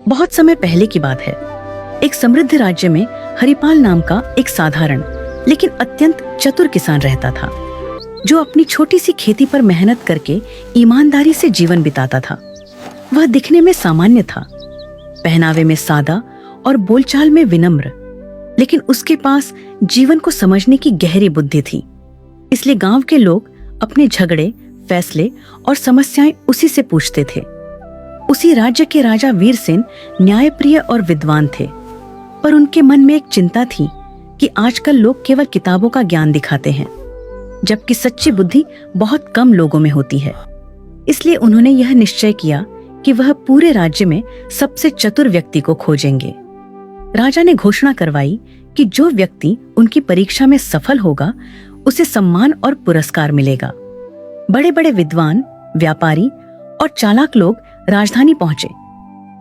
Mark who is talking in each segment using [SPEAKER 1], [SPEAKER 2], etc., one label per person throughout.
[SPEAKER 1] बहुत समय पहले की बात है। एक समृद्ध राज्य में हरिपाल नाम का एक साधारण लेकिन अत्यंत चतुर किसान रहता था, जो अपनी छोटी सी खेती पर मेहनत करके ईमानदारी से जीवन बिताता था। वह दिखने में सामान्य था, पहनावे में सादा और बोलचाल में विनम्र, लेकिन उसके पास जीवन को समझने की गहरी बुद्धि थी। इसलिए गांव के लोग अपने झगड़े, फैसले और समस्याएं उसी से पूछते थे। उसी राज्य के राजा वीरसेन न्यायप्रिय और विद्वान थे, पर उनके मन में एक चिंता थी कि आजकल लोग केवल किताबों का ज्ञान दिखाते हैं, जबकि सच्ची बुद्धि बहुत कम लोगों में होती है। इसलिए उन्होंने यह निश्चय किया कि वह पूरे राज्य में सबसे चतुर व्यक्ति को खोजेंगे। राजा ने घोषणा करवाई कि जो व्यक्ति उनकी परीक्षा में सफल होगा, उसे सम्मान और पुरस्कार मिलेगा। बड़े बड़े विद्वान, व्यापारी और चालाक लोग राजधानी पहुंचे,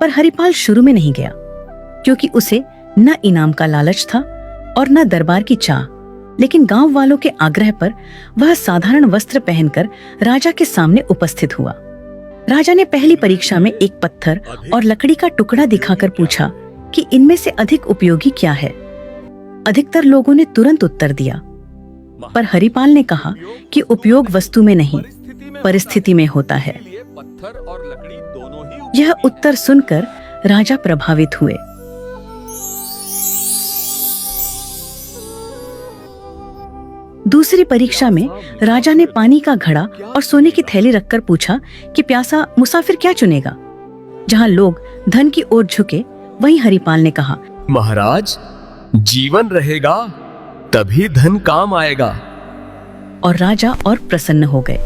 [SPEAKER 1] पर हरिपाल शुरू में नहीं गया, क्योंकि उसे न इनाम का लालच था और न दरबार की चाह। लेकिन गांव वालों के आग्रह पर वह साधारण वस्त्र पहनकर राजा के सामने उपस्थित हुआ। राजा ने पहली परीक्षा में एक पत्थर और लकड़ी का टुकड़ा दिखाकर पूछा कि इनमें से अधिक उपयोगी क्या है। अधिकतर लोगों ने तुरंत उत्तर दिया, पर हरिपाल ने कहा कि उपयोग वस्तु में नहीं, परिस्थिति में होता है। यह उत्तर सुनकर राजा प्रभावित हुए। दूसरी परीक्षा में राजा ने पानी का घड़ा और सोने की थैली रखकर पूछा कि प्यासा मुसाफिर क्या चुनेगा। जहां लोग धन की ओर झुके, वहीं हरिपाल ने कहा,
[SPEAKER 2] महाराज, जीवन रहेगा तभी धन काम आएगा।
[SPEAKER 1] और राजा और प्रसन्न हो गए।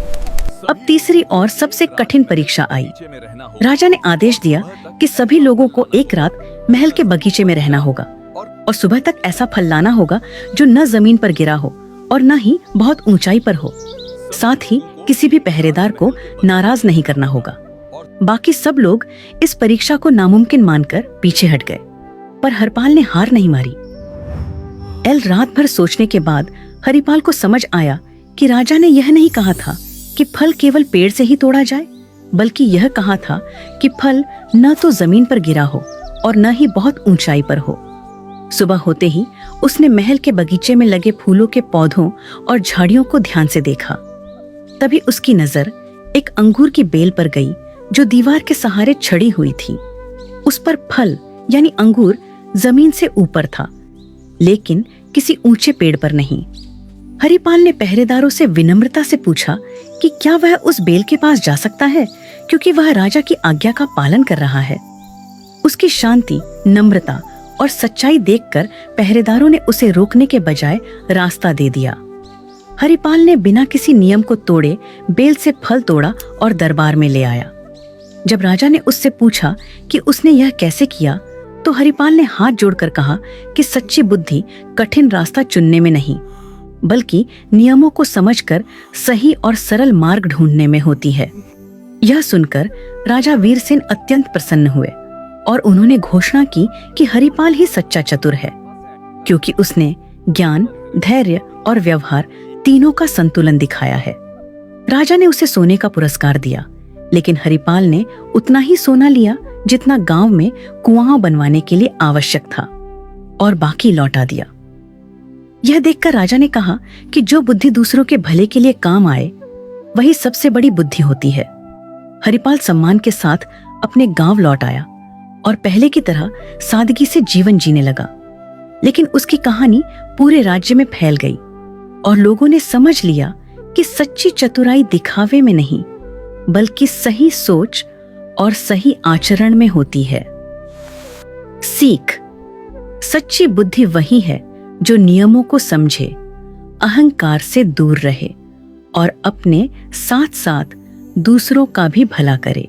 [SPEAKER 1] अब तीसरी और सबसे कठिन परीक्षा आई। राजा ने आदेश दिया कि सभी लोगों को एक रात महल के बगीचे में रहना होगा और सुबह तक ऐसा फल लाना होगा जो न जमीन पर गिरा हो और न ही बहुत ऊंचाई पर हो। साथ ही किसी भी पहरेदार को नाराज नहीं करना होगा। बाकी सब लोग इस परीक्षा को नामुमकिन मानकर पीछे हट गए, पर हरिपाल ने हार नहीं मारी। रात भर सोचने के बाद हरिपाल को समझ आया कि राजा ने यह नहीं कहा था कि फल केवल पेड़ से ही तोड़ा जाए, बल्कि यह कहा था कि फल न तो जमीन पर गिरा हो और न ही बहुत ऊंचाई पर हो। सुबह होते ही उसने महल के बगीचे में लगे फूलों के पौधों और झाड़ियों को ध्यान से देखा। तभी उसकी नजर एक अंगूर की बेल पर गई, जो दीवार के सहारे छड़ी हुई थी। उस पर फल यानी अंगूर जमीन से ऊपर था, लेकिन किसी ऊंचे पेड़ पर नहीं। हरिपाल ने पहरेदारों से विनम्रता से पूछा कि क्या वह उस बेल के पास जा सकता है, क्योंकि वह राजा की आज्ञा का पालन कर रहा है। उसकी शांति, नम्रता और सच्चाई देखकर पहरेदारों ने उसे रोकने के बजाय रास्ता दे दिया। हरिपाल ने बिना किसी नियम को तोड़े बेल से फल तोड़ा और दरबार में ले आया। जब राजा ने उससे पूछा कि उसने यह कैसे किया, तो हरिपाल ने हाथ जोड़कर कहा कि सच्ची बुद्धि कठिन रास्ता चुनने में नहीं, बल्कि नियमों को समझकर सही और सरल मार्ग ढूंढने में होती है। यह सुनकर राजा वीरसेन अत्यंत प्रसन्न हुए और उन्होंने घोषणा की कि हरिपाल ही सच्चा चतुर है, क्योंकि उसने ज्ञान, धैर्य और व्यवहार तीनों का संतुलन दिखाया है। राजा ने उसे सोने का पुरस्कार दिया, लेकिन हरिपाल ने उतना ही सोना लिया जितना गांव में कुआं बनवाने के लिए आवश्यक था, और बाकी लौटा दिया। यह देखकर राजा ने कहा कि जो बुद्धि दूसरों के भले के लिए काम आए, वही सबसे बड़ी बुद्धि होती है। हरिपाल सम्मान के साथ अपने गांव लौट आया और पहले की तरह सादगी से जीवन जीने लगा। लेकिन उसकी कहानी पूरे राज्य में फैल गई और लोगों ने समझ लिया कि सच्ची चतुराई दिखावे में नहीं, बल्कि सही सोच और सही आचरण में होती है। सीख: सच्ची बुद्धि वही है जो नियमों को समझे, अहंकार से दूर रहे और अपने साथ साथ दूसरों का भी भला करे।